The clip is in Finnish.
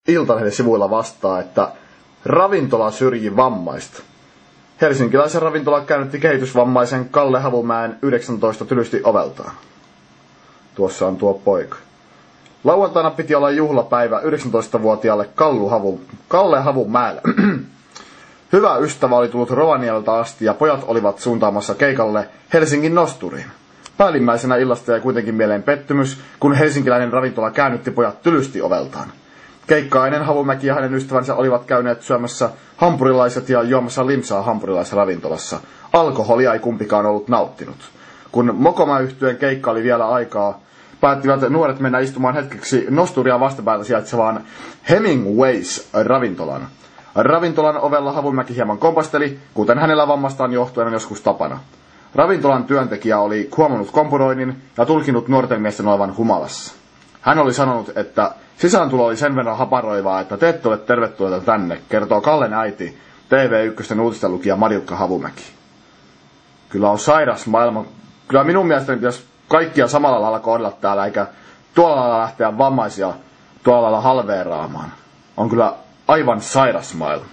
Iltalehden sivuilla vastaa, että ravintola syrji vammaista. Helsinkiläisen ravintola käännytti kehitysvammaisen Kalle Havumäen 19 tylysti oveltaan. Tuossa on tuo poika. Lauantaina piti olla juhlapäivä 19-vuotiaalle Kalle Havumäelle. Hyvä ystävä oli tullut Rovaniemeltä asti ja pojat olivat suuntaamassa keikalle Helsingin Nosturiin. Päällimmäisenä illasta jäi kuitenkin mieleen pettymys, kun helsinkiläinen ravintola käännytti pojat tylysti oveltaan. Keikkaa ennen Havumäki ja hänen ystävänsä olivat käyneet syömässä hampurilaiset ja juomassa limsaa hampurilaisravintolassa. Alkoholia ei kumpikaan ollut nauttinut. Kun Mokoma-yhtyeen keikka oli vielä aikaa, päättivät nuoret mennä istumaan hetkeksi Nosturia vastapäätä sijaitsevaan Hemingways-ravintolaan. Ravintolan ovella Havumäki hieman kompasteli, kuten hänellä vammastaan johtuen on joskus tapana. Ravintolan työntekijä oli huomannut kompuroinnin ja tulkinut nuorten miesten olevan humalassa. Hän oli sanonut, että sisääntulo oli sen verran haparoivaa, että te ette ole tervetulleita tänne, kertoo Kallen äiti, TV1 uutisten lukija Marilkka Havumäki. Kyllä on sairas maailma. Kyllä minun mielestäni pitäisi kaikkia samalla lailla kohdella täällä, eikä tuolla lailla lähteä vammaisia tuolla lailla halveeraamaan. On kyllä aivan sairas maailma.